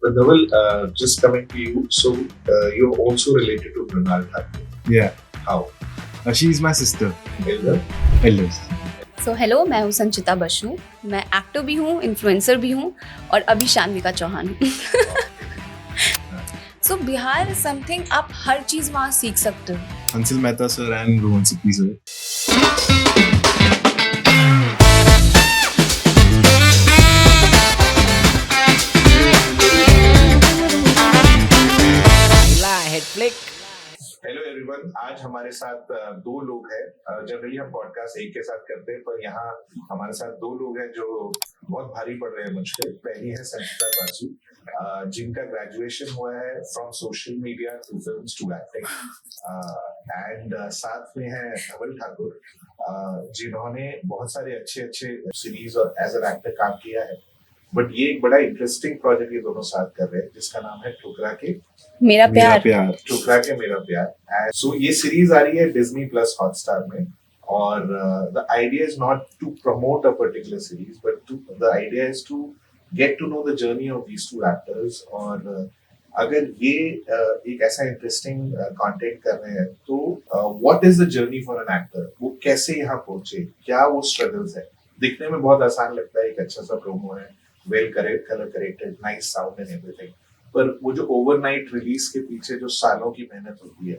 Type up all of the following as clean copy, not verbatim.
But Dhaval, just coming to you, so you're also related to Mrinal Thakur. Yeah, How? she is my sister. Elder? Eldest. So hello, मैं हूँ संचिता बसु। मैं actor भी हूँ, influencer भी हूँ और अभी शान्विका चौहान हूँ। सो बिहार इज समथिंग, आप हर चीज़ वहाँ सीख सकते हो। Ansil Mehta sir and Rohan Sippy sir. Hello everyone, आज हमारे साथ दो लोग हैं। जनरली हम पॉडकास्ट एक के साथ करते हैं, पर यहाँ हमारे साथ दो लोग हैं जो बहुत भारी पड़ रहे हैं मुझे। पहली है संचिता बसु, जिनका ग्रेजुएशन हुआ है from social media to films to acting, and साथ में है धवल ठाकुर, जिन्होंने बहुत सारे अच्छे सीरीज और एज एन एक्टर काम किया है। बट ये एक बड़ा इंटरेस्टिंग प्रोजेक्ट ये दोनों साथ कर रहे हैं, जिसका नाम है ठुकरा के मेरा प्यार। ठुकरा के मेरा प्यार। सो ये सीरीज आ रही है डिज्नी प्लस हॉटस्टार में, और the idea is not to promote a particular series, but the idea is to get to know the journey of these two actors. और अगर ये एक ऐसा इंटरेस्टिंग कंटेंट कर रहे हैं, तो what is the journey for an actor? वो कैसे यहाँ पहुंचे, क्या वो स्ट्रगल्स है? दिखने में बहुत आसान लगता है, एक अच्छा सा प्रोमो है, well colour corrected, nice sound and everything, पर वो जो ओवरनाइट रिलीज के पीछे जो सालों की मेहनत होती है,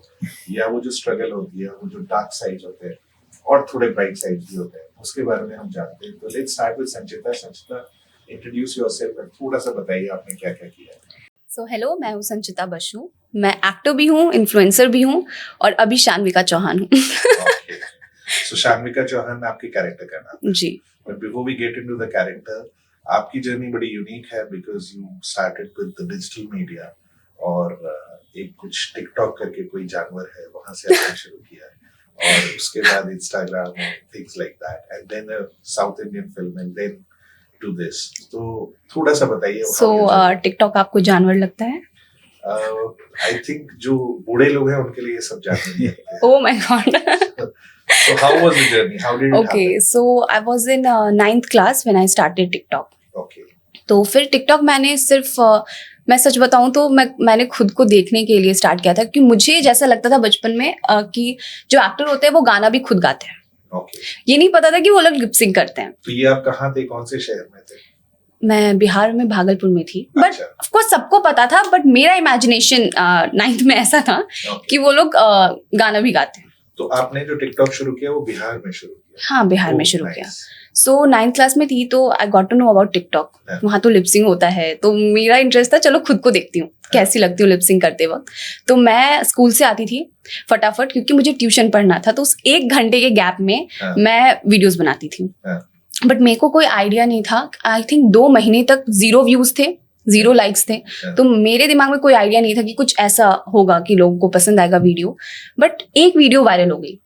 या वो जो स्ट्रगल होती है, वो जो डार्क साइड होते हैं और थोड़े ब्राइट साइड भी होते हैं, उसके बारे में हम जानते हैं। तो let's start with Sanchita. Sanchita, introduce yourself and थोड़ा सा बताइए आपने क्या क्या किया है। सो हेलो, मैं हूँ संचिता बसु। मैं एक्टर भी हूँ, इन्फ्लुएंसर भी हूँ और अभी शान्विका चौहान हूँ। सो शान्विका चौहान आपके कैरेक्टर का नाम जी। But before we get into the character, आपकी जर्नी बड़ी यूनिक है, because you started with the digital media, और एक कुछ टिकटॉक करके कोई जानवर है, वहां से आपने शुरू किया है, और उसके बाद इंस्टाग्राम और things like that, and then South Indian film, and then to this. तो थोड़ा सा बताइए। सो टिकटॉक आपको जानवर लगता है? आई थिंक जो बूढ़े लोग हैं उनके लिए ये सब जानवर नहीं है। Oh my God. So how was the journey? How did it Okay, happen? so I was in 9th class when I started TikTok. Okay. तो फिर टिकटॉक मैंने सिर्फ मैं सच बताऊं तो मैंने खुद को देखने के लिए स्टार्ट किया था, क्योंकि मुझे जैसा लगता था बचपन में कि जो एक्टर होते हैं वो गाना भी खुद गाते हैं। Okay. ये नहीं पता था कि वो लोग लिप सिंक करते हैं। तो ये आप कहाँ थे, कौन से शहर में थे? मैं बिहार में भागलपुर में थी, बट अच्छा। ऑफ कोर्स सबको पता था, बट मेरा इमेजिनेशन 9th में ऐसा था Okay. कि वो लोग गाना भी गाते हैं। तो आपने जो टिकटॉक शुरू किया वो बिहार में शुरू किया? हाँ, बिहार में Oh, शुरू nice. किया। सो 9th क्लास में थी तो I got to know about TikTok. Yeah. वहाँ तो लिपसिंग होता है, तो मेरा इंटरेस्ट था, चलो खुद को देखती हूँ कैसी लगती हूँ लिपसिंग करते वक्त। तो मैं स्कूल से आती थी फटाफट, क्योंकि मुझे ट्यूशन पढ़ना था, तो उस 1 घंटे के गैप में Yeah. मैं वीडियोस बनाती थी। Yeah. बट मेरे को कोई आइडिया नहीं था। आई थिंक 2 महीने तक 0 व्यूज थे, 0 लाइक्स थे। Yeah. तो मेरे दिमाग में कोई आइडिया नहीं था कि कुछ ऐसा होगा कि लोगों को पसंद आएगा वीडियो। बट एक वीडियो वायरल हो गई।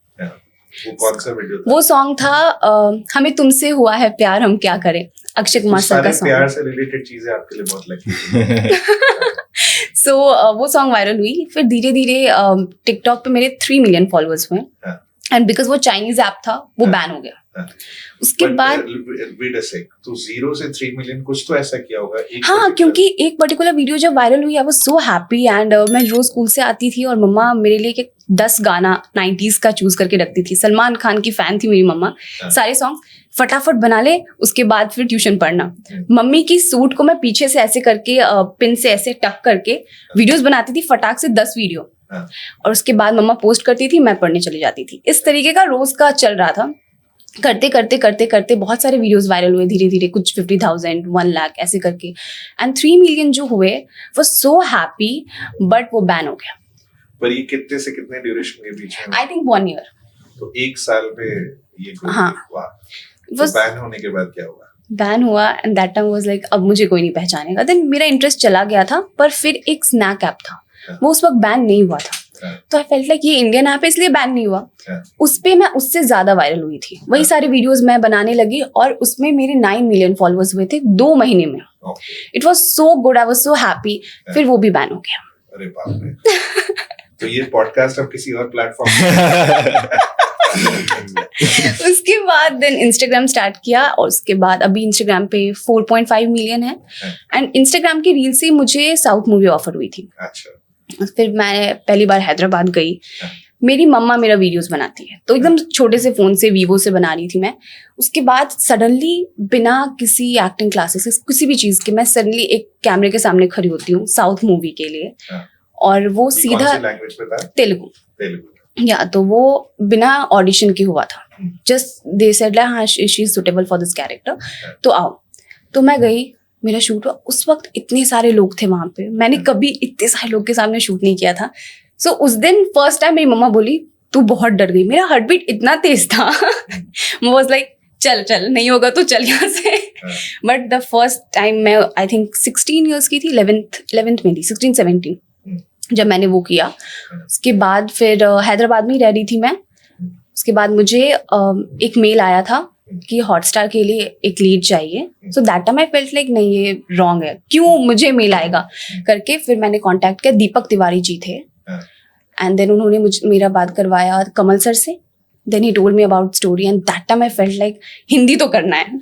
वो कौन सा वीडियो था? वो सॉन्ग था हमें तुमसे हुआ है प्यार हम क्या करें, अक्षय कुमार सर का सारे प्यार सॉन्ग। से रिलेटेड चीजें आपके लिए बहुत लगी। सो वो सॉन्ग वायरल हुई। फिर धीरे धीरे टिकटॉक पे मेरे 3 मिलियन फॉलोअर्स हुए, हाँ. एंड बिकॉज वो चाइनीज ऐप था वो हाँ. बैन हो गया। हाँ. उसके बाद वेट अ सेक, तो 0 से 3 मिलियन कुछ तो ऐसा किया होगा एक हाँ, particular- क्योंकि एक पर्टिकुलर वीडियो जब वायरल हुई, I was so happy, and मैं रोज स्कूल से आती थी और मम्मा मेरे लिए एक 10 गाना 90s का चूज करके रखती थी। सलमान खान की फैन थी मेरी मम्मा। हाँ. सारे सॉन्ग फटाफट बना ले, उसके बाद फिर ट्यूशन पढ़ना। मम्मी की सूट को मैं पीछे से ऐसे करके पिन से ऐसे टक करके वीडियोस बनाती थी, फटाक से 10 वीडियो, हाँ. और उसके बाद मम्मा पोस्ट करती थी, मैं पढ़ने चली जाती थी। इस तरीके का रोज का चल रहा था। करते करते करते करते बहुत सारे वीडियोस वायरल हुए धीरे धीरे, कुछ 50,000, 1 लाख ऐसे करके, एंड 3 मिलियन जो हुए वो सो हैप्पी, बट वो बैन हो गया। पर ये कितने से कितने ड्यूरेशन के बीच में? I think 1 year. तो 1 साल में ये हाँ. वाह। वो तो बैन होने के बाद क्या हुआ? बैन हुआ, and that time was like अब मुझे कोई नहीं पहचानेगा। देन मेरा इंटरेस्ट चला गया था। पर फिर एक स्नैक ऐप था, वो उस वक्त बैन नहीं हुआ था, तो आई फेल्ट लाइक ये इंडियन ऐप है इसलिए बैन नहीं हुआ। उस पे मैं उससे ज्यादा वायरल हुई थी, वही सारे वीडियोस मैं बनाने लगी, और उसमें मेरे 9 मिलियन फॉलोअर्स हुए थे 2 महीने में। It was so good, I was so happy. फिर वो भी बैन हो गया। अरे बाप रे। तो ये पॉडकास्ट अब किसी और प्लेटफॉर्म उसके बाद देन इंस्टाग्राम स्टार्ट किया और उसके बाद अभी इंस्टाग्राम पे 4.5 मिलियन है एंड इंस्टाग्राम की रील से मुझे साउथ मूवी ऑफर हुई थी. अच्छा. फिर मैं पहली बार हैदराबाद गई. मेरी मम्मा मेरा वीडियोस बनाती है तो एकदम छोटे से फ़ोन से वीवो से बना रही थी मैं. उसके बाद सडनली बिना किसी एक्टिंग क्लासेस किसी भी चीज़ के मैं सडनली एक कैमरे के सामने खड़ी होती हूँ साउथ मूवी के लिए. और वो सीधा लैंग्वेज में था? तेलुगु. तेलुगु. या तो वो बिना ऑडिशन के हुआ था. जस्ट दे सेड लाइक हाँ she is suitable for this character तो आओ. तो मैं गई, मेरा शूट हुआ. उस वक्त इतने सारे लोग थे वहाँ पे, मैंने कभी इतने सारे लोग के सामने शूट नहीं किया था. सो उस दिन फर्स्ट टाइम मेरी मम्मा बोली तू बहुत डर गई. मेरा हार्ट बीट इतना तेज था. मैं वाज लाइक चल चल नहीं होगा तो चल यहाँ से. बट द फर्स्ट टाइम मैं आई थिंक 16 ईयर्स की थी, 11th में थी, 16-17 जब मैंने वो किया. उसके बाद फिर हैदराबाद में ही रह रही थी मैं. उसके बाद मुझे एक मेल आया था कि हॉटस्टार के लिए एक लीड चाहिए. So that time I felt like नहीं ये रॉन्ग है, क्यों मुझे मेल आएगा करके. फिर मैंने कांटेक्ट किया, दीपक तिवारी जी थे एंड देन उन्होंने मुझे मेरा बात करवाया कमल सर से. Then he told me about story and that time I felt like Hindi तो करना है.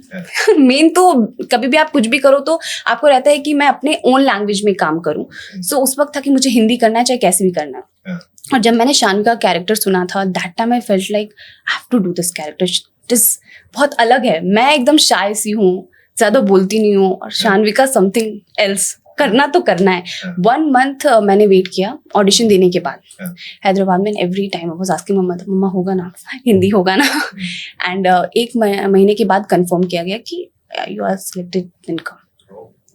मेन तो कभी भी आप कुछ भी करो तो आपको रहता है कि मैं अपने ओन लैंग्वेज में काम करूं. सो उस वक्त था कि मुझे हिंदी करना है चाहे कैसे भी करना है. और जब मैंने शान का कैरेक्टर सुना था that time I felt like I have to do this character. This बहुत अलग है. मैं एकदम शाय सी हूँ, ज्यादा बोलती नहीं हूँ, और शानविका समथिंग एल्स. करना तो करना है. 1 month मैंने वेट किया ऑडिशन देने के बाद हैदराबाद में. Every time I was asking मम्मा होगा ना, हिंदी होगा ना. एंड एक महीने के बाद कंफर्म किया गया कि you are selected in come.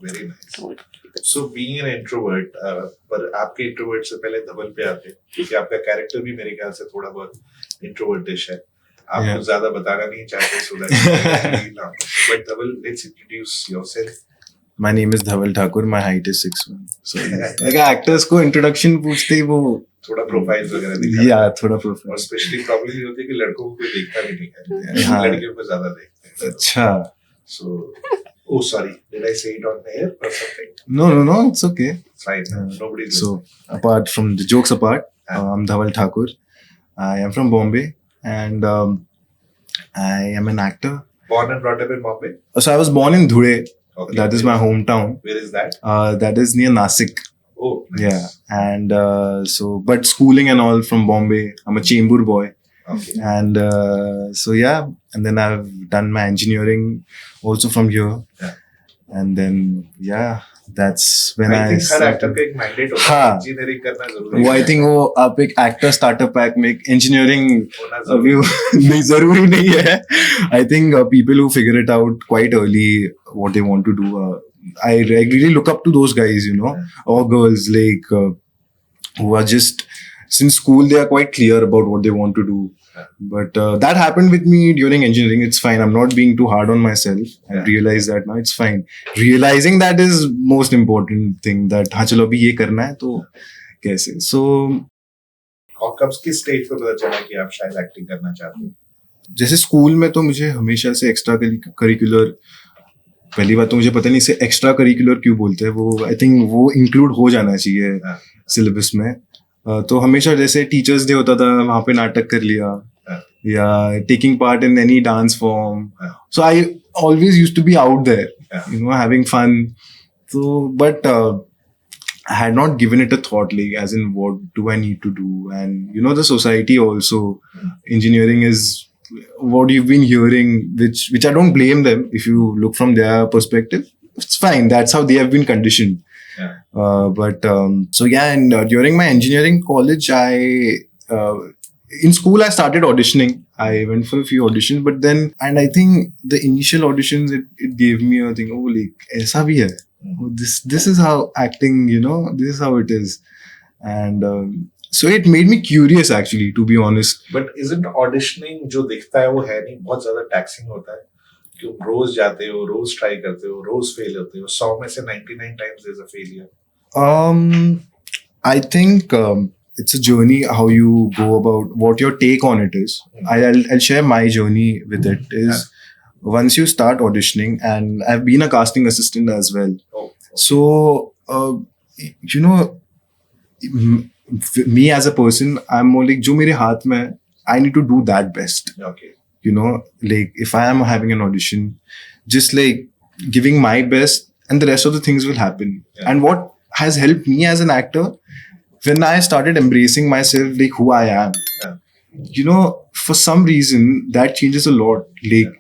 Very nice. So being an introvert, पर आपके इंट्रोवर्ट से पहले धवल पे आते हैं क्योंकि आपका कैरेक्टर भी मेरे ख्याल से थोड़ा बहुत इंट्रोवर्टिश है. आप कुछ ज्यादा बताना नहीं चाहते so that but Dhawal, let's introduce yourself. My name is Dhaval Thakur. My height is 6'1". So like actors को introduction पूछते ही वो थोड़ा प्रोफाइल्स वगैरह दिखा. या थोड़ा प्रोफाइल. और स्पेशली प्रॉब्लम ये होती है कि लड़कों को कोई देखता भी नहीं है. हाँ. लड़कियों को ज्यादा देखते हैं. अच्छा. So, oh sorry, did I say it on air or something? No, it's okay. It's fine. Nobody's So apart from the jokes apart, I'm Dhaval Thakur. I am from Bombay and I am an actor. Born and brought up in Bombay? So I was born in Dhule. Okay. That is my hometown. Where is that? That is near Nasik. Oh, nice. Yeah, and but schooling and all from Bombay. I'm a Chembur boy. Okay. And so yeah, and then I've done my engineering also from here. Yeah. And then yeah, that's when I think her actor started. का एक mandate होता है. हाँ. Engineering करना जरूरी वो है. I think वो आप एक एक्टर स्टार्टअप पैक में इंजीनियरिंग होना अभी नहीं जरूरी नहीं है. I think people who figure it out quite early what they want to do. I regularly look up to those guys, you know, or girls like who are just since school they are quite clear about what they want to do. But that happened with me during engineering. It's fine. I'm not being too hard on myself. I realize that now. It's fine. Realizing that is most important thing. That हाँ चलो अभी ये करना है तो कैसे. So और कब किस स्टेज पे पता चला कि आप शायद एक्टिंग करना चाहते हो? जैसे स्कूल में तो मुझे हमेशा से एक्स्ट्रा करिकुलर, पहली बात तो मुझे पता नहीं इसे एक्स्ट्रा करिकुलर क्यों बोलते हैं. वो आई थिंक वो इंक्लूड हो जाना चाहिए सिलेबस में. तो हमेशा जैसे टीचर्स डे होता था वहाँ पे नाटक कर लिया या taking part in any dance form. So I always used to be out there, you know, having fun. So but I had not given it a thought, like as in what do I need to do. And you know, the society also, engineering is what you've been hearing, which I don't blame them. If you look from their perspective, it's fine. That's how they have been conditioned. But so yeah, and during my engineering college, in school I started auditioning. I went for a few auditions, but then, and I think the initial auditions, it gave me a thing, oh, like aisa bhi hai. Oh, this is how acting, you know, this is how it is. And so it made me curious, actually, to be honest. But isn't auditioning जो दिखता है वो है नहीं, बहुत ज्यादा taxing होता है. क्यों रोज जाते हो, रोज ट्राई करते हो, रोज फेल होते हो. 100 में से 99 times there's a failure. I think it's a journey how you go about, what your take on it is. I'll share my journey with it. Is once you start auditioning, and I've been a casting assistant as well. Oh, okay. So you know, me as a person, I'm more like जो मेरे हाथ में है, I need to do that best. Okay. You know, like if I am having an audition, just like giving my best, and the rest of the things will happen. Yeah. And what has helped me as an actor, when I started embracing myself, like who I am, Yeah. you know, for some reason that changes a lot. Like,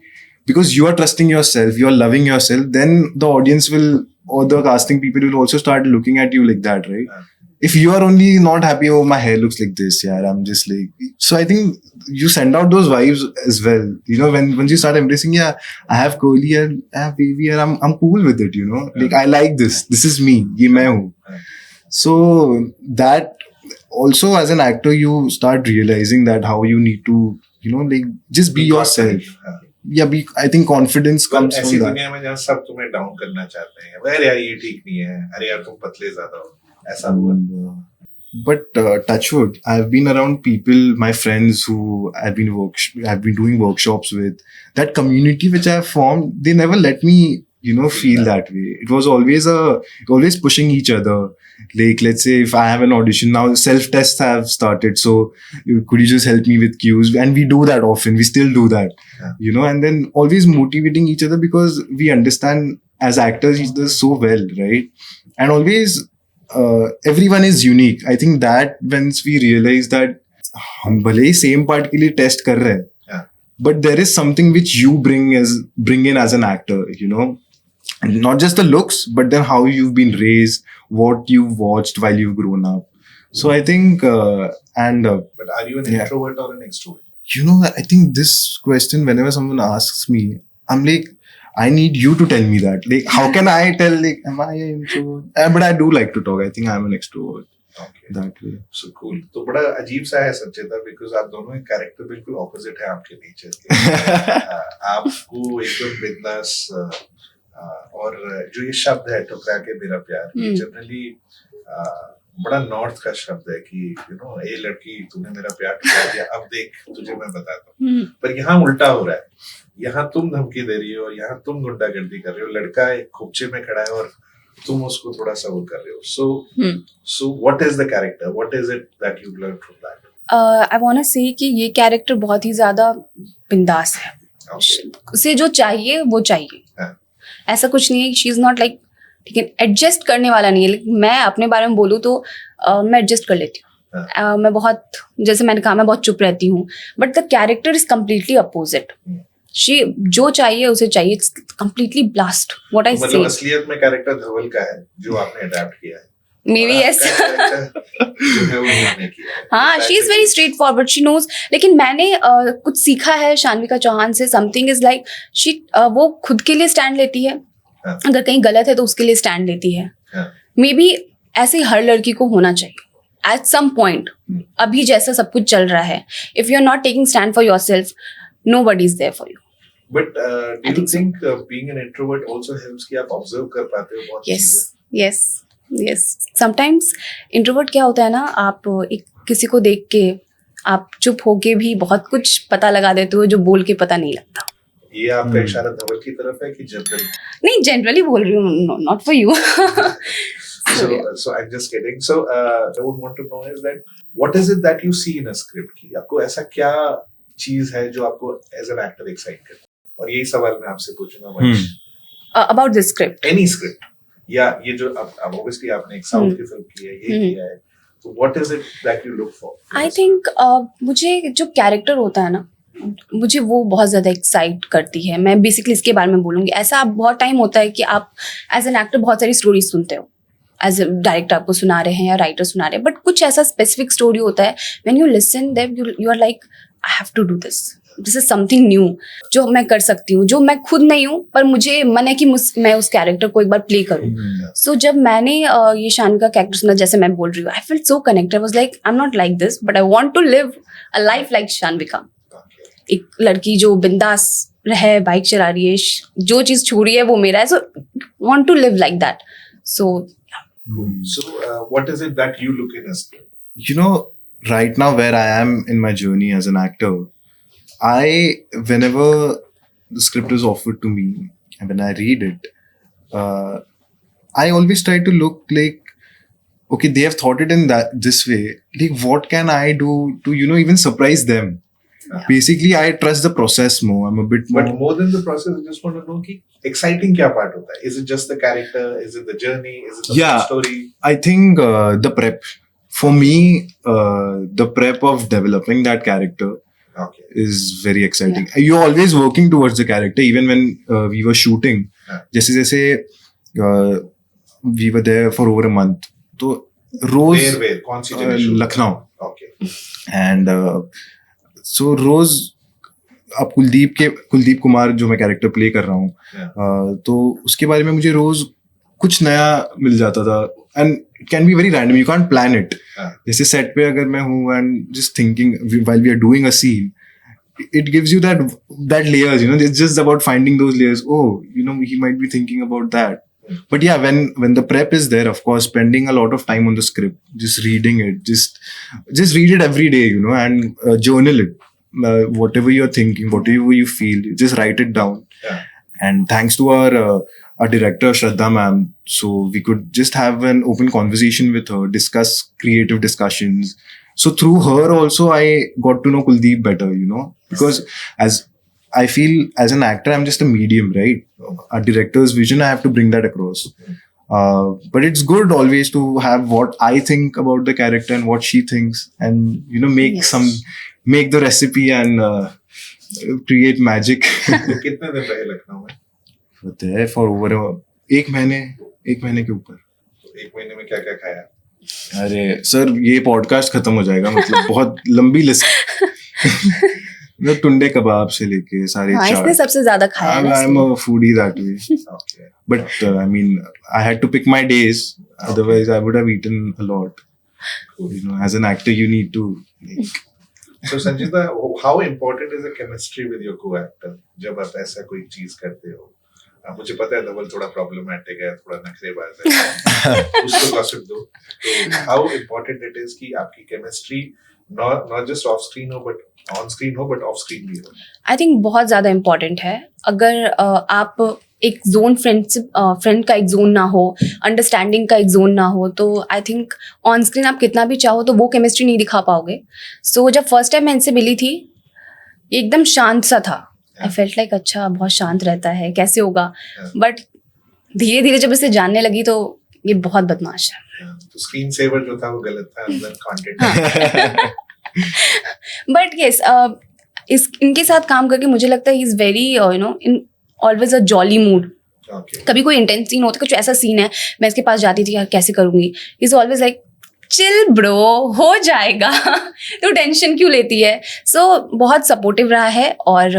because you are trusting yourself, you are loving yourself, then the audience will, or the casting people will also start looking at you like that, right? Yeah. If you are only not happy, oh, my hair looks like this, yeah, I'm just like, so I think you send out those vibes as well. You know, when once you start embracing, yeah, I have curly hair, I have wavy hair, I'm cool with it, you know, like I like this is me, ye main hu. So that also, as an actor, you start realizing that how you need to, you know, like just be yourself. हाँ. Yeah, be, I think confidence पर comes ऐसी from that. दुनिया में जहाँ सब तुम्हें down करना चाहते हैं, अरे यार ये ठीक नहीं है, अरे यार तुम पतले ज्यादा हो, ऐसा हुआ? But touch wood, I've been around people, my friends who I've been doing workshops with. That community which I've formed, they never let me, you know, feel that way. It was always pushing each other. Like, let's say if I have an audition now, self-tests have started. So could you just help me with cues? And we do that often. We still do that, you know, and then always motivating each other because we understand as actors each other so well, right? And always, everyone is unique. I think that once we realize that हम भले ही same part के लिए test कर रहे हैं, Yeah. but there is something which you bring in as an actor, you know, and not just the looks, but then how you've been raised, what you've watched while you've grown up. So I think, But are you an Yeah. introvert or an extrovert? you know, I think this question, whenever someone asks me, I'm like, I need you to tell me that. Like, how can I tell? Like, am I an introvert? But I do like to talk. I think I'm an extrovert Okay. that way. So cool. तो बड़ा अजीब सा है संचेता, because आप दोनों एक character बिल्कुल opposite है आपके नेचर के. आपको एकदम बिंदास, और जो ये शब्द है ठुकरा के मेरा प्यार, ये जनरली बड़ा नॉर्थ का शब्द है कि यू नो, ए लड़की तूने मेरा प्यार ठुकरा दिया, अब देख तुझे मैं बताता हूँ. पर यहाँ उल्टा हो रहा है. यहाँ तुम धमकी दे रही हो, यहाँ तुम गुंडागर्दी कर रहे हो, लड़का एक खोपचे में खड़ा है और तुम उसको थोड़ा सा वो कर रहे हो. So what is the character? What is it that you learned from that? I want to say कि ये कैरेक्टर बहुत ही ज्यादा बिंदास है. Okay. उसे जो चाहिए वो चाहिए. हाँ. ऐसा कुछ नहीं है. शी इज नॉट लाइक, ठीक है, एडजस्ट करने वाला नहीं है. लेकिन मैं अपने बारे में बोलूँ तो मैं एडजस्ट कर लेती हूँ. मैं बहुत, जैसे मैंने कहा, मैं बहुत चुप रहती हूँ. But the character is completely opposite. She जो चाहिए उसे चाहिए. It's completely blast. What I मतलब से, असलियत में कैरेक्टर धवल का है जो आपने अडैप्ट किया है. Maybe yes. जो है वो आपने किया है. हाँ, she is very straightforward. She knows. लेकिन मैंने कुछ सीखा है शान्विका चौहान से. समथिंग इज लाइक शी, वो खुद के लिए स्टैंड लेती है. हाँ. अगर कहीं गलत है तो उसके लिए स्टैंड लेती है. हाँ. मे बी ऐसे ही हर लड़की को होना चाहिए एट सम पॉइंट. अभी जैसा सब कुछ चल रहा है, if you are not taking stand for yourself, nobody is there for you. But do I you think so. think being an introvert also helps कि आप ऑब्जर्व कर पाते हो बहुत यस चीजें? Yes yes. समटाइम्स इंट्रोवर्ट क्या होता है ना, आप एक किसी को देख के आप चुप होके भी बहुत कुछ पता लगा देते हो जो बोल के पता नहीं लगता. ये आपका इशारा धवल की तरफ है कि जनरल? नहीं, जनरली बोल रही हूँ, not for you. So I'm just kidding. So I would want to know is that what is it that you see in a script कि आपको ऐसा क्या चीज है जो आपको as an actor excite करता है? और यही सवाल मैं आपसे पूछूंगा वंश. About this script. Any script, या ये जो अब ऑब्वियसली आपने एक साउथ की फिल्म की है, ये किया है, तो what is it that you look for? I think मुझे जो कैरेक्टर होता है ना, मुझे वो बहुत ज़्यादा एक्साइट करती है. मैं बेसिकली इसके बारे में बोलूँगी. ऐसा आप बहुत टाइम होता है कि आप एज एन एक्टर बहुत सारी स्टोरी सुनते हो, एज ए डायरेक्टर आपको सुना रहे हैं या राइटर सुना रहे हैं, बट कुछ ऐसा स्पेसिफिक स्टोरी होता है when you listen them you are like, I have to do this is something new जो मैं कर सकती हूँ, जो मैं खुद नहीं हूँ पर मुझे मन है कि मैं उस कैरेक्टर को एक बार प्ले करूँ. सो जब मैंने ये शान का कैरेक्टर सुना, जैसे मैं बोल रही हूँ, I feel so connected. I was like, I am not like this but I want to live a life like Shanvika. एक लड़की जो बिंदास रहे, बाइक चला रही है, जो चीज छू रही है वो मेरा है. So want to live like that. So what is it that you look in a script? You know, right now where I am in my journey as an actor, whenever the script is offered to me and when I read it, I always try to look like, okay, they have thought it in this way. Like, what can I do to, you know, even surprise them? Basically, I trust the process more. I'm a bit, But more. more than the process, I just want to know कि exciting क्या part होता है? Is it just the character? Is it the journey? Is it the Yeah. full story? I think the prep. For me, the prep of developing that character Okay. is very exciting. You're always working towards the character, even when we were shooting. Yeah. जैसे we were there for over a month. तो रोज Where? कौन सी जगह shoot? Lucknow. Okay. And so रोज अब कुलदीप कुमार जो मैं character play कर रहा हूँ तो उसके बारे में मुझे रोज कुछ नया मिल जाता था and it can be very random you can't plan it जैसे सेट पे अगर मैं हूँ and just thinking while we are doing a scene it gives you that layers, it's just about finding those layers. He might be thinking about that. But yeah, when the prep is there, of course, spending a lot of time on the script, just reading it, just read it every day, and journal it. Whatever you're thinking, whatever you feel, just write it down. Yeah. And thanks to our director Shraddha ma'am, so we could just have an open conversation with her, discuss creative discussions. So through her also I got to know Kuldeep better, because I feel as an actor I'm just a medium, right? A director's vision, I have to bring that across. But it's good always to have what I think about the character and what she thinks, and make the recipe and create magic. तो कितने दिन रहे लखनऊ में? There for over एक महीने के ऊपर. तो एक महीने में क्या क्या खाया? अरे सर ये पॉडकास्ट खत्म हो जाएगा, मतलब बहुत लंबी लिस्ट. मतलब टुंडे कबाब से लेके सारे इसने सबसे ज्यादा खाया है. I am a foodie that way. Okay. But I mean, I had to pick my days. Otherwise, I would have eaten a lot. As an actor, you need to. So Sanjita, how important is the chemistry with your co-actor? जब आप ऐसा कोई चीज करते हो, मुझे पता है धवल थोड़ा प्रॉब्लमेटिक है, थोड़ा नखरेबाज है, उसको गॉसिप दो. तो how important it is कि आपकी chemistry not just off screen हो, but on screen हो, but off screen भी हो. आई थिंक बहुत ज़्यादा इम्पॉर्टेंट है. अगर आप एक जोन फ्रेंड का एक जोन ना हो, अंडरस्टैंडिंग का एक जोन ना हो, तो आई थिंक ऑन स्क्रीन आप कितना भी चाहो तो वो केमिस्ट्री नहीं दिखा पाओगे. सो जब फर्स्ट टाइम मैं इनसे मिली थी, ये एकदम शांत सा था. आई फेल्ट लाइक अच्छा बहुत शांत रहता है, कैसे होगा. बट धीरे धीरे जब इसे जानने लगी तो ये बहुत बदमाश है. तो स्क्रीन सेवर जो था वो गलत था, अंदर कंटेंट. बट यस, इनके साथ काम करके मुझे लगता है he is very in always a jolly mood. Okay. कभी कोई इंटेंस सीन होता, कुछ ऐसा सीन है, मैं इसके पास जाती थी यार कैसे करूंगी, is always like chill bro, हो जाएगा. तो टेंशन क्यों लेती है. सो बहुत सपोर्टिव रहा है. और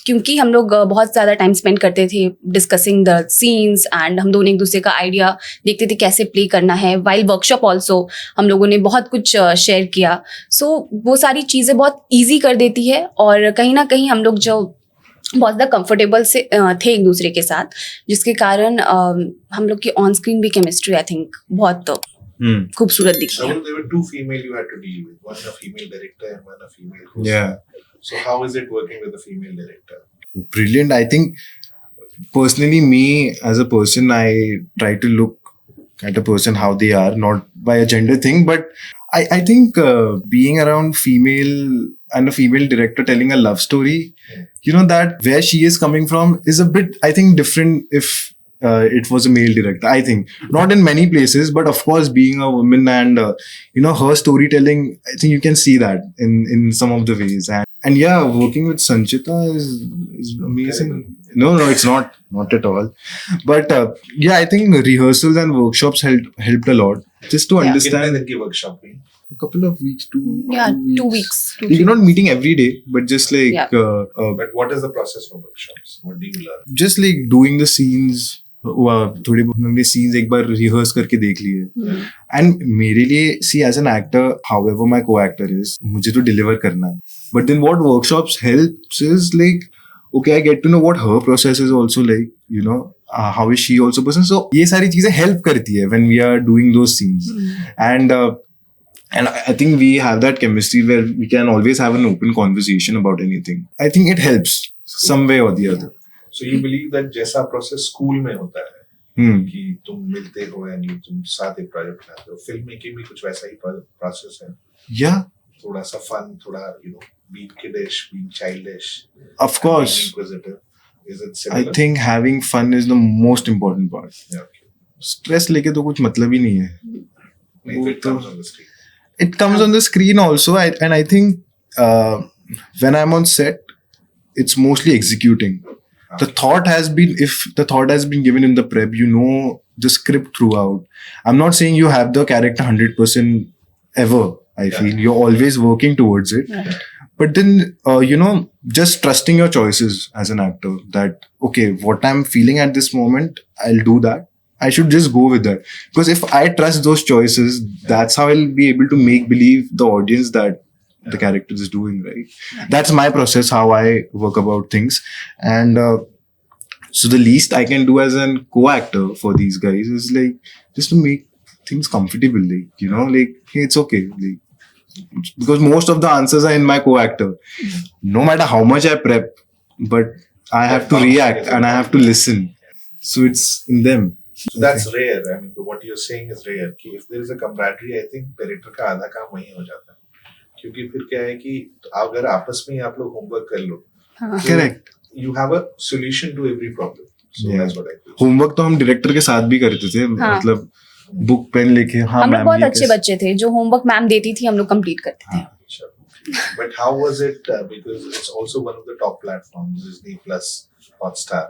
क्योंकि हम लोग बहुत ज़्यादा टाइम स्पेंड करते थे डिस्कसिंग द सीन्स, एंड हम दोनों एक दूसरे का आइडिया देखते थे कैसे प्ले करना है. वाइल वर्कशॉप ऑल्सो हम लोगों ने बहुत कुछ शेयर किया. सो वो सारी चीज़ें बहुत ईजी कर देती है. और कहीं ना कहीं हम लोग जो बहुत ज़्यादा कंफर्टेबल से थे एक दूसरे के साथ, जिसके कारण हम लोग की ऑन स्क्रीन भी केमिस्ट्री आई थिंक बहुत खूबसूरत दिखी So है. there were two female you had to deal with, one a female director and one a female host. Yeah. So how is it working with the female director? Brilliant. I think personally, me as a person, I try to look at a person how they are, not by a gender thing, but I think being around female and a female director telling a love story, that where she is coming from is a bit, I think, different if it was a male director. I think not in many places, but of course being a woman and her storytelling, I think you can see that in some of the ways. And yeah, working with Sanchita is amazing. No, it's not at all. But yeah, I think rehearsals and workshops helped a lot just to Yeah. कितने understand. दिन की workshop हुई? A couple of weeks, Yeah, 2 weeks. You're not meeting every day, but just like Yeah. But what is the process for workshops? What do you learn? just like doing the scenes. थोड़ी बहुत हमने scenes एक बार rehearse करके देख लिए. And मेरे लिए see as an actor, however my co-actor is, मुझे तो डिलीवर करना है. But then what workshops helps is like okay, I get to know what her process is also like, how is she also person. So ये सारी चीजें help करती है when we are doing those scenes. And I think we have that chemistry where we can always have an open conversation about anything. I think it helps some way or the other. So you believe that जैसा process school में होता है, कि तुम मिलते हो यानी तुम साथ एक प्रोजेक्ट बनाते हो, फिल्म मेकिंग भी कुछ वैसा ही प्रोसेस है. Yeah. थोड़ा सा फन, थोड़ा being kiddish, being childish, Of and being course, inquisitive? Is it I similar? think having fun is the most important part. Yeah, okay. Stress लेके तो कुछ मतलब ही नहीं है. If it comes on the screen. It comes on the screen also, and I think when I'm on set, it's mostly executing. The thought has been, if the thought has been given in the prep, you know the script throughout. I'm not saying you have the character 100% ever. I Yeah. feel you're always working towards it. Right. But then, just trusting your choices as an actor, that, okay, what I'm feeling at this moment, I'll do that. I should just go with that. Because if I trust those choices, that's how I'll be able to make believe the audience that the character is doing, right? That's my process, how I work about things. And so the least I can do as a co-actor for these guys is like just to make things comfortable, like, hey, it's okay. Like, because most of the answers are in my co-actor. No matter how much I prep, but I have to react and I have to listen. So it's in them. So that's rare. I mean, what you're saying is rare. कि if there is a camaraderie, I think director का आधा काम वहीं हो जाता है. क्योंकि फिर क्या है कि अगर आपस में आप लोग homework कर लो, हाँ. Correct. you have a solution to every problem. So Yeah. that's what I feel. Homework तो हम डायरेक्टर के साथ भी करते थे. हाँ. मतलब बुक पेन लेके, हाँ हम लोग मैम बहुत ये अच्छे बच्चे थे जो होमवर्क मैम देती थी हम लोग कंप्लीट करते थे. Sure. But how was it? Because it's also one of the top platforms, Disney Plus, Hotstar.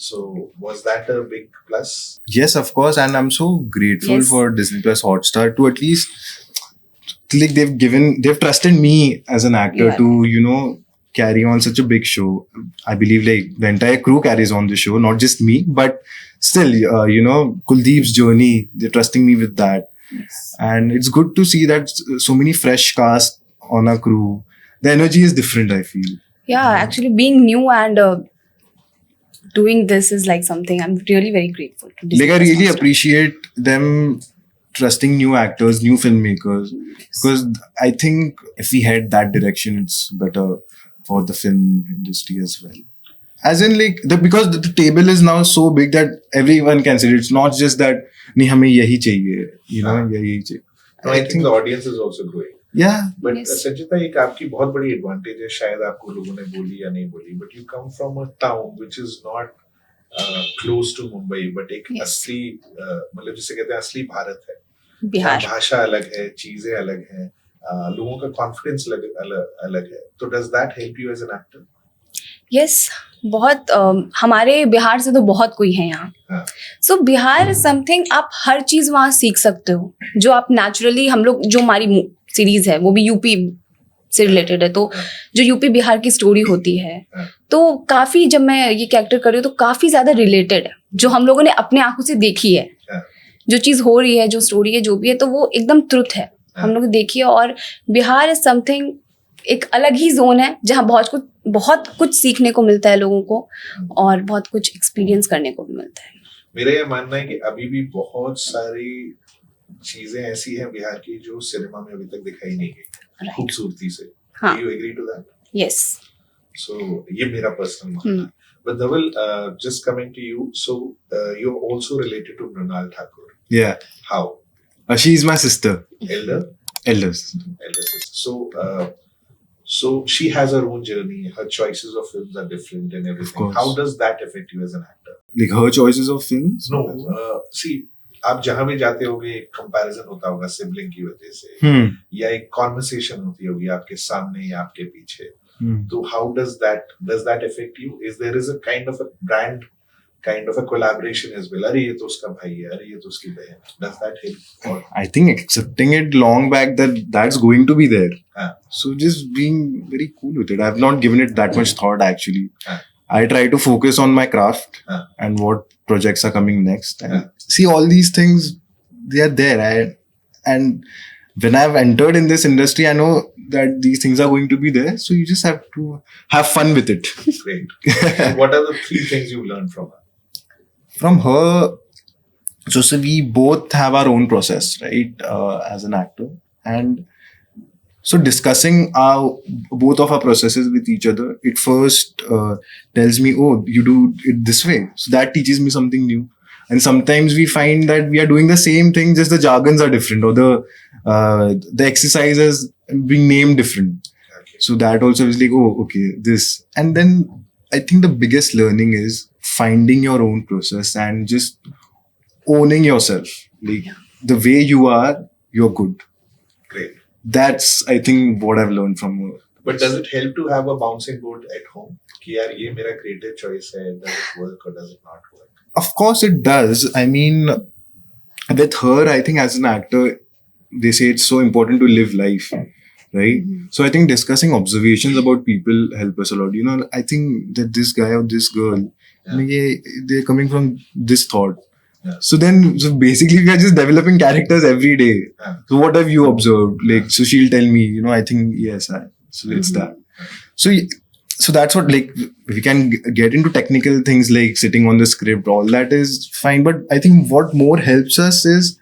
So was that a big plus? Yes, of course, and I'm so grateful Yes. for Disney Plus Hotstar to at least, like, they've trusted me as an actor Yeah. to carry on such a big show. I believe like the entire crew carries on the show, not just me, but still, Kuldeep's journey, they're trusting me with that. Yes. And it's good to see that so many fresh cast on our crew. The energy is different, I feel. Yeah, actually being new and doing this is like something I'm really very grateful to Disney Like, I Plus really Hotstar. appreciate them trusting new actors, new filmmakers, because I think if we head that direction, it's better for the film industry as well. As in, like, because the table is now so big that everyone can see it. It's not just that, nahi, hame yahi chahiye, yahi chahiye. No, I think the audience is also growing. Yeah, But Yes. संचिता, एक आपकी बहुत बड़ी advantage है, शायद आपको लोगों ने बोली या नहीं बोली, but you come from a town which is not close to Mumbai, but एक Yes. असली मतलब जिसे कहते हैं असली भारत है. बिहार. जहाँ भाषा अलग है, चीजें अलग हैं, लोगों का कॉन्फिडेंस अलग है. तो does that help you as an actor? Yes बहुत हमारे बिहार से तो बहुत कोई है यहाँ. हाँ. सो बिहार समथिंग आप हर चीज वहाँ सीख सकते हो जो आप नेचुरली हम लोग जो हमारी सीरीज है वो भी यूपी से रिलेटेड है, तो जो यूपी बिहार की स्टोरी होती है तो काफी, जब मैं ये कैरेक्टर कर रही हूँ तो काफी ज्यादा रिलेटेड है जो हम लोगों ने अपने आंखों से देखी है. जो चीज हो रही है, जो स्टोरी है, जो भी है, तो वो एकदम ट्रुथ है, हम लोग देखी है. और बिहार इज समथिंग एक अलग ही जोन है जहाँ बहुत कुछ सीखने को मिलता है लोगों को और बहुत कुछ एक्सपीरियंस करने को भी मिलता है. मेरा ये मानना है कि अभी भी बहुत सारी चीजें ऐसी हैं बिहार की जो सिनेमा में अभी तक दिखाई नहीं गई Right. खूबसूरती से. हाँ. Do you agree to that? Yes. So ये मेरा पर्सनल मानना है. But Dhaval, just coming to you, so you're also related to Mrinal Thakur. yeah. How? She's my sister, Elder eldest. sister. So she has her own journey. Her choices of films are different and everything. course. How does that affect you as an actor? Like her choices of films. No, see, आप जहाँ भी जाते होगे एक comparison होता होगा sibling की वजह से, Hmm. या एक कॉन्वर्सेशन होती होगी आपके सामने या आपके पीछे. Hmm. तो how does that affect you? Is there is a kind of a brand, kind of a collaboration as well? अरे ये तो उसका भाई है, अरे ये तो उसकी बहन है. Does that help? Or I think accepting it long back that's going to be there. हाँ. So just being very cool with it. I've not given it that much thought actually. हाँ. I try to focus on my craft हाँ. and what projects are coming next. And हाँ. see, all these things, they are there. And when I've entered in this industry, I know that these things are going to be there. So you just have to have fun with it. great. And what are the 3 things you learned from her? From her, so we both have our own process, right, as an actor. And so discussing both of our processes with each other, it first tells me, oh, you do it this way. So that teaches me something new. And sometimes we find that we are doing the same thing, just the jargons are different, or the exercises being named different. Okay. So that also is like, oh, okay, this. And then I think the biggest learning is finding your own process and just owning yourself. Like the way you are, you're good. Great. That's, I think, what I've learned from her. But does it help to have a bouncing board at home? कि यार ये मेरा creative choice है, does it work or does it not work? Of course it does. I mean, with her, I think as an actor, they say it's so important to live life, right? So I think discussing observations about people help us a lot. You know, I think that this guy or this girl, they're coming from this thought. Yeah. So basically we are just developing characters every day. Yeah. So what have you observed? Like, so she'll tell me, you know, I think, yes, so it's that. So that's what, like, we can get into technical things like sitting on the script, all that is fine. But I think what more helps us is,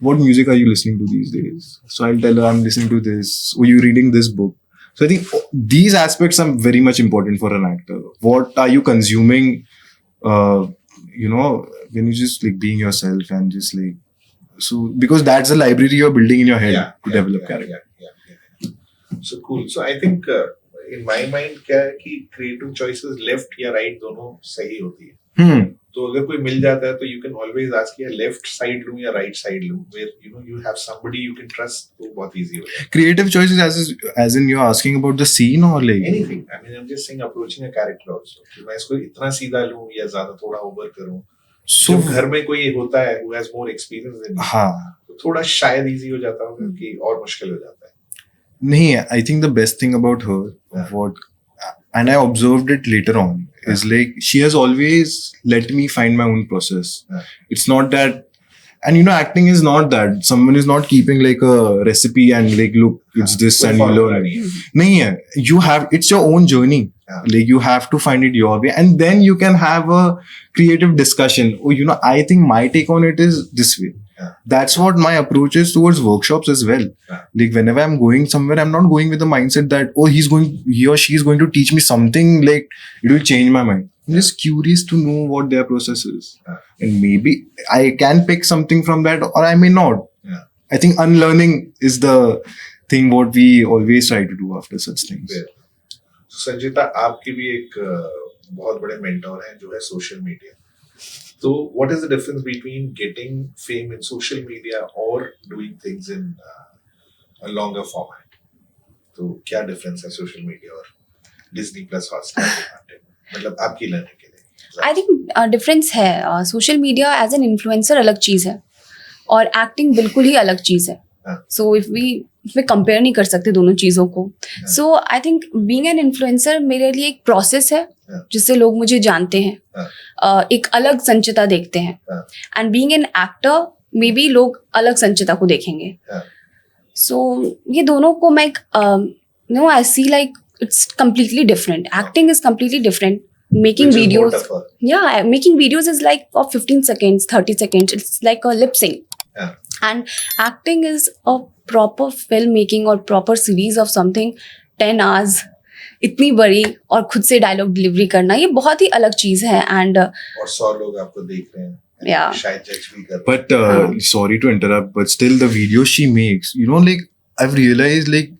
what music are you listening to these days? So I'll tell her, I'm listening to this. Or you reading this book? So I think these aspects are very much important for an actor. What are you consuming? You know, when you just like being yourself and just like, so because that's the library you're building in your head to develop character. So cool. So I think in my mind क्या है कि creative choices left या right दोनों सही होती है. तो अगर कोई मिल जाता है तो you can always ask या left side लूँ या right side लूँ, where you know you have somebody you can trust, तो बहुत easy हो जाता है. Creative choices as in you're asking about the scene or like anything. I mean I'm just saying approaching a character also. कि मैं इसको इतना सीधा लूँ या ज़्यादा थोड़ा over करूँ. So जब घर में कोई होता है who has more experience than you, हाँ, तो थोड़ा शायद easy हो जाता होगा कि और मुश्किल हो जाता है. नहीं, I think the best thing about her, and I observed it later on, is like she has always let me find my own process. It's not that, and you know, acting is not that someone is not keeping like a recipe and like, look, it's this and you learn it. नहीं है, you have, it's your own journey. Like you have to find it your way, and then you can have a creative discussion. Oh, you know, I think my take on it is this way. That's what my approach is towards workshops as well. Like whenever I'm going somewhere, I'm not going with the mindset that, oh, he or she is going to teach me something like it will change my mind. I'm just curious to know what their process is. And maybe I can pick something from that or I may not. I think unlearning is the thing what we always try to do after such things. Sanjita, आपकी भी एक बहुत बड़े mentor हैं जो है social media. So what is the difference between getting fame in social media or doing things in a longer format? तो क्या difference है social media और Disney Plus Hotstar के content? मतलब आपकी learning के लिए. I think difference है. Social media as an influencer अलग चीज़ है और acting बिल्कुल ही अलग चीज़ है. So if we compare नहीं कर सकते दोनों चीज़ों को. So I think being an influencer मेरे लिए एक process है जिससे लोग मुझे जानते हैं, एक अलग संचिता देखते हैं. And being an actor may be लोग अलग संचिता को देखेंगे. So ये दोनों को मैं no, I see like it's completely different. Acting is completely different. Making videos, making videos is like for 15 seconds, 30 seconds. It's like a lip sync. And acting is a proper filmmaking or proper series of something 10 hours. इतनी बड़ी और खुद से dialogue delivery करना, ये बहुत ही अलग चीज है. एंड और 100 लोग आपको देख रहे हैं, शायद जज भी कर. But sorry to interrupt, but still the video she makes, you know, like I've realized like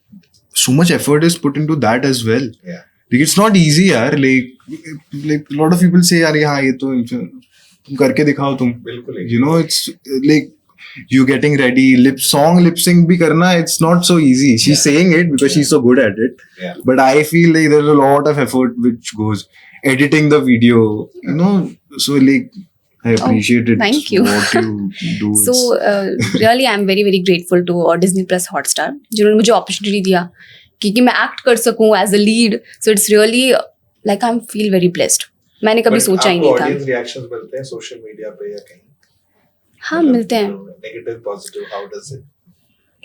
so much effort is put into that as well. Like it's not easy यार. Like a lot of people say यार हाँ ये तो तुम करके दिखाओ तुम. बिल्कुल. You know, it's like you getting ready, lip sync भी करना, it's not so easy. She's saying it because she's so good at it. But I feel like there's a lot of effort which goes editing the video, you know. So like I appreciate it. Thank you. What you do. So really I'm very very grateful to Disney Plus Hotstar जिन्होंने मुझे opportunity दिया कि मैं act कर सकूं as a lead. So it's really like I feel very blessed. मैंने कभी सोचा ही नहीं था. Audience reactions मिलते हैं social media पे या कहीं? हाँ मिलते हैं. Negative, positive, how does it?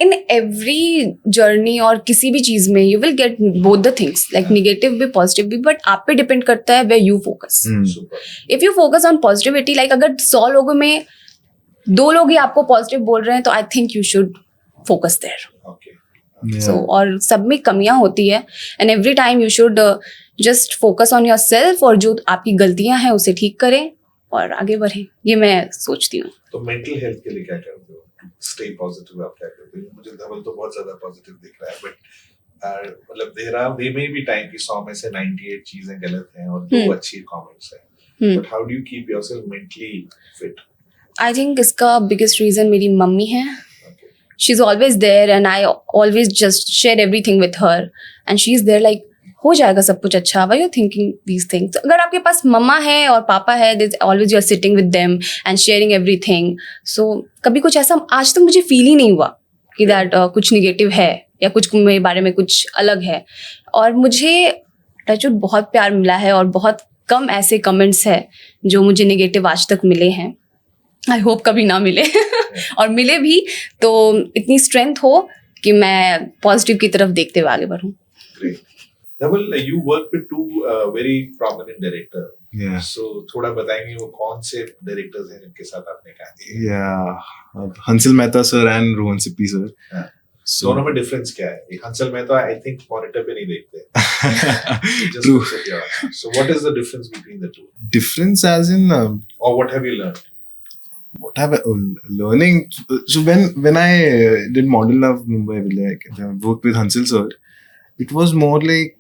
In every journey और किसी भी चीज में you will get both the things, like negative भी positive भी, but आप पे depend करता है where you focus. If you focus on positivity, like अगर 100 लोगों में 2 लोग ही आपको positive बोल रहे हैं तो I think you should focus there. So और सब में कमियां होती है and every time you should just focus on yourself और जो आपकी गलतियां हैं उसे ठीक करें और आगे बढ़ें. ये मैं सोचती हूँ. तो मेंटल हेल्थ के लिए क्या करते हो? स्टे पॉजिटिव आप क्या करते हो? मुझे धवल तो बहुत ज्यादा पॉजिटिव दिख रहा है, बट मतलब they may be time कि 100 में से 98 चीजें गलत हैं और 2 अच्छी कमेंट्स हैं, but how do you keep yourself mentally fit? I think इसका बिगेस्ट रीजन मेरी मम्मी है. Okay. She's always there and I always just share everything with her and she's there like हो जाएगा सब कुछ अच्छा. Why you thinking these things? अगर आपके पास मम्मा है और पापा है, there's always you are sitting with them and sharing everything. So कभी कुछ ऐसा आज तक मुझे फील ही नहीं हुआ कि दैट कुछ निगेटिव है या कुछ मेरे बारे में कुछ अलग है. और मुझे टचवुड बहुत प्यार मिला है और बहुत कम ऐसे कमेंट्स है जो मुझे निगेटिव आज तक मिले हैं. आई होप कभी ना मिले और मिले भी तो इतनी स्ट्रेंथ हो कि मैं पॉजिटिव की तरफ देखते हुए आगे बढ़ूं. Great. Dhaval, you work with 2 very prominent director. Yeah. So थोड़ा बताएंगे वो कौन से directors हैं जिनके साथ आपने काम किया? Yeah. Hansal Mehta sir and Rohan Sippy sir. हाँ. So दोनों में डिफरेंस क्या है? एक Hansal Mehta I think monitor पे नहीं देखते. He just True. looks at your eyes. So what is the difference between the two? Difference as in Or what have you learned? what have I learning. So when I did Model Love Mumbai, like I worked with Hansal sir, it was more like.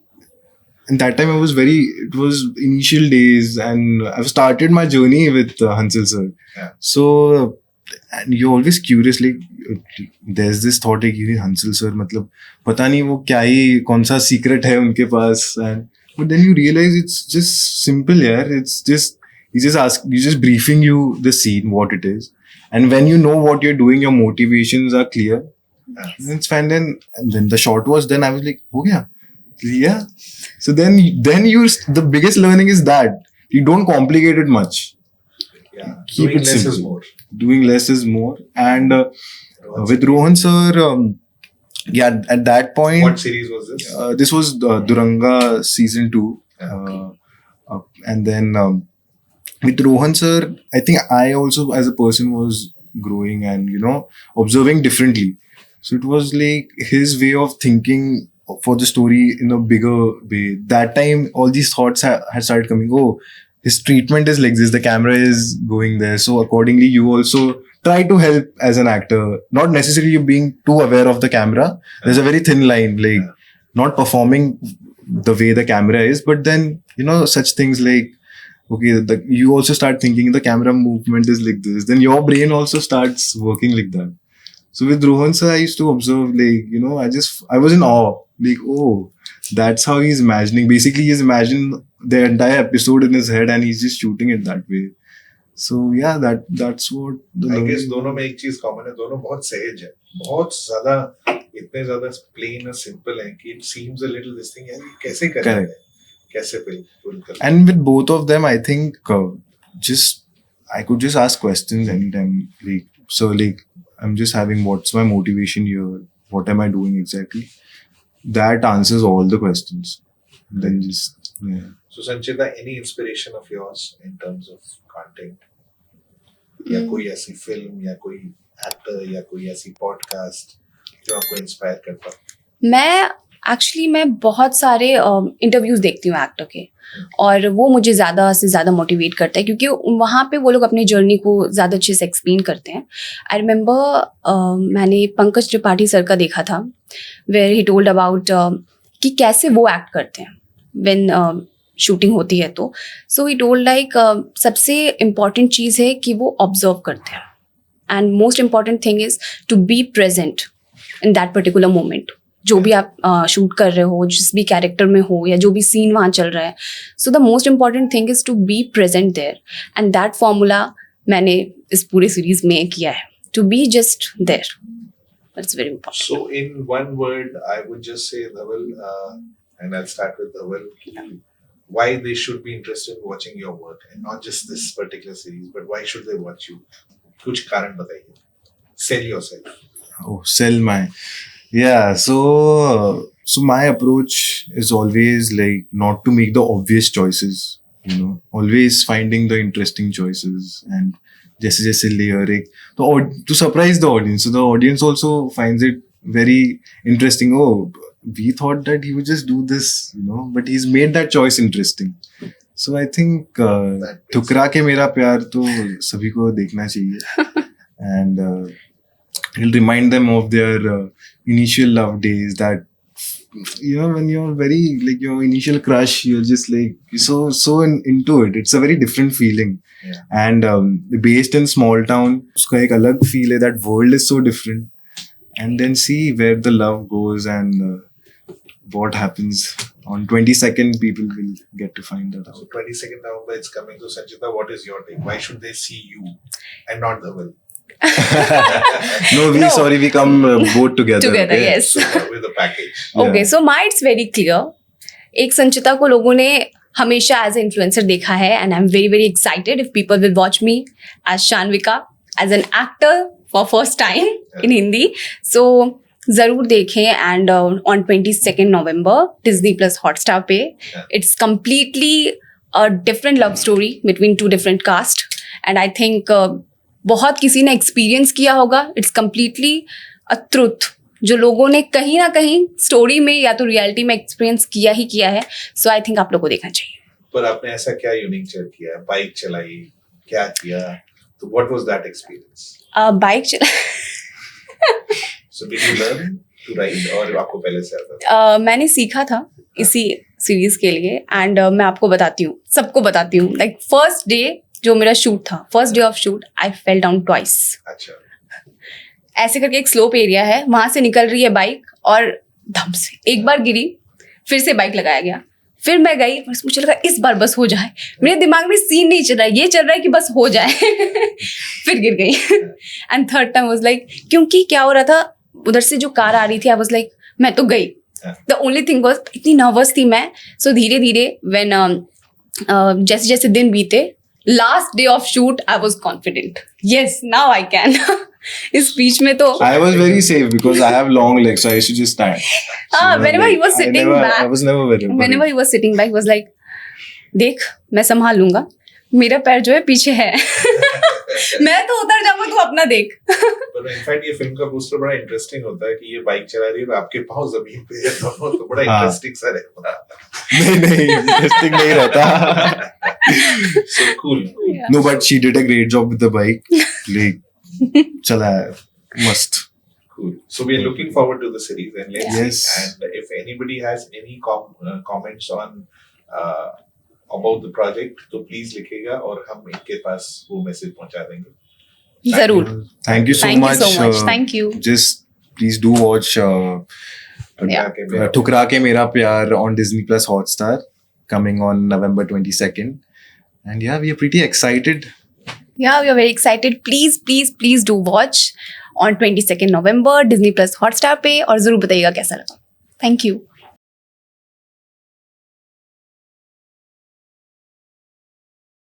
And that time it was initial days and I've started my journey with Hansal sir. Yeah. So, and you're always curious, like, there's this thought like, Hansal sir, मतलब, पता नहीं वो क्या ही, कौन सा secret है उनके पास, but then you realize it's just simple, yeah. It's just, he's just briefing you the scene, what it is. And when you know what you're doing, your motivations are clear. Yeah. It's fine. Then, and when the shot was done, I was like, हो गया. Yeah. So then the biggest learning is that you don't complicate it much. Yeah. Keep Doing it less simple. is more. Doing less is more. And with Rohan sir, yeah, at that point, What series was this? this was Duranga season 2. Yeah. And then with Rohan sir, I think I also as a person was growing and, observing differently. So it was like his way of thinking for the story in a bigger way. That time, all these thoughts had started coming. Oh, his treatment is like this. The camera is going there. So accordingly, you also try to help as an actor. Not necessarily you being too aware of the camera. There's a very thin line, like not performing the way the camera is. But then, such things like, okay, you also start thinking the camera movement is like this. Then your brain also starts working like that. So with Rohan sir, I used to observe, like, I was in awe. Like, oh, that's how he's imagining. Basically, he's imagining the entire episode in his head and he's just shooting it that way. So yeah, that's what the I learning- guess दोनों में एक चीज common है, दोनों बहुत सहज है, बहुत ज्यादा, इतने ज्यादा प्लेन और सिंपल है कि it seems a little this thing, यार ये कैसे कर रहे हैं, कैसे pull कर रहे हैं. And with both of them, I think I could just ask questions anytime. Like, so like, I'm just having what's my motivation here? What am I doing exactly? That answers all the questions. Then just, yeah. So Sanchita, any inspiration of yours in terms of content? या कोई ऐसी film या कोई actor या कोई ऐसी podcast जो आपको इंस्पायर करता हो? मैं बहुत सारे इंटरव्यूज देखती हूँ एक्टर के और वो मुझे ज़्यादा से ज़्यादा मोटिवेट करता है क्योंकि वहाँ पे वो लोग अपनी जर्नी को ज़्यादा अच्छे से एक्सप्लेन करते हैं. आई रिमेंबर मैंने पंकज त्रिपाठी सर का देखा था वेयर ही टोल्ड अबाउट कि कैसे वो एक्ट करते हैं व्हेन शूटिंग होती है. तो सो ही टोल्ड लाइक सबसे इम्पॉर्टेंट चीज़ है कि वो ऑब्जर्व करते हैं and most important thing is to be present in that particular moment. जो भी आप शूट कर रहे हो, जिस भी कैरेक्टर में हो या जो भी सीन वहाँ चल रहा है. So the most important thing is to be present there and that formula मैंने इस पूरे सीरीज में किया है. To be just there, that's very important. So in one word, I would just say, Dhaval, and I'll start with Dhaval, why they should be interested in watching your work and not just this particular series, but why should they watch you? कुछ कारण बताइए. Sell yourself. Oh, sell my. Yeah, so my approach is always like not to make the obvious choices, always finding the interesting choices and जैसे layering to surprise the audience. So the audience also finds it very interesting. Oh, we thought that he would just do this, but he's made that choice interesting. So I think ठुकरा के मेरा प्यार तो सभी को देखना चाहिए and it'll remind them of their initial love days, that you know, when you're very like your initial crush, you're just like into it. It's a very different feeling. Yeah. And based in small town, uska ek alag feel hai. That world is so different. And then see where the love goes and what happens. On 22nd, people will get to find that out. So 22nd November, it's coming. So Sanchita, what is your take? Why should they see you and not the will? No. Sorry, we come both together. Together, okay? yes. So, with the package. Okay so my it's very clear. एक संचिता को लोगों ने हमेशा as a influencer देखा है and I am very very excited if people will watch me as Shanvika as an actor for first time in Hindi. So ज़रूर देखें and on 22nd November Disney plus Hotstar पे it's completely a different love story between two different caste and I think बहुत किसी ने experience किया होगा। It's completely a truth जो लोगों ने कहीं ना कहीं स्टोरी में या तो रियलिटी में एक्सपीरियंस किया ही किया है। सो आई थिंक आप लोग को देखना चाहिए। पर आपने ऐसा क्या यूनिक किया? बाइक चलाई, क्या किया? तो what was that experience? Bike So did you learn to ride और आपको पहले से आता था? मैंने सीखा था इसी सीरीज के लिए एंड मैं आपको बताती हूँ, सबको बताती हूँ। लाइक फर्स्ट डे जो मेरा शूट था, first day of shoot, I fell down twice. अच्छा। ऐसे करके एक स्लोप एरिया है, वहां से निकल रही है बाइक और धम से एक बार गिरी, फिर से बाइक लगाया गया, फिर मैं गई, बस मुझे लगा इस बार बस हो जाए। मेरे दिमाग में सीन नहीं चल रहा है, ये चल रहा है कि बस हो जाए। फिर गिर गई and third time was like, क्योंकि क्या हो रहा था, उधर से जो कार आ रही थी, आई वाज लाइक मैं तो गई। द ओनली थिंग वाज इतनी नर्वस थी मैं। सो धीरे धीरे व्हेन जैसे जैसे दिन बीते, last day of shoot I was confident, yes now I can. इस बीच में तो I was very safe because I have long legs, so I used to just stand. whenever he was sitting back, I was never very whenever he was sitting back, was like, देख मैं संभाल लूंगा, मेरा पैर जो है पीछे है। मैं तो उतर जाऊंगा, तू अपना देख। पर इनफैक्ट ये फिल्म का पोस्टर बड़ा इंटरेस्टिंग होता है कि ये बाइक चला रही है, आपके पाँव जमीन पे है, तो बड़ा इंटरेस्टिंग सा रहता है। नहीं इंटरेस्टिंग नहीं रहता। So cool. Yeah. No, but she did a great job with the bike. Like, चला है, must. Cool. So we are looking forward to the series and let's Yes. see. And if anybody has any comments on about the project, तो please लिखेगा और हम इनके पास वो message पहुंचा देंगे। जरूर। Thank you so Thank you much. so much. Thank you. Just please do watch ठुकरा के मेरा- ठुकरा के मेरा प्यार on Disney Plus Hotstar, coming on November 22nd. And yeah, we are pretty excited. Yeah, we are very excited. Please do watch on 22nd November Disney Plus Hotstar पे और जरूर बताइएगा कैसा लगा। Thank you.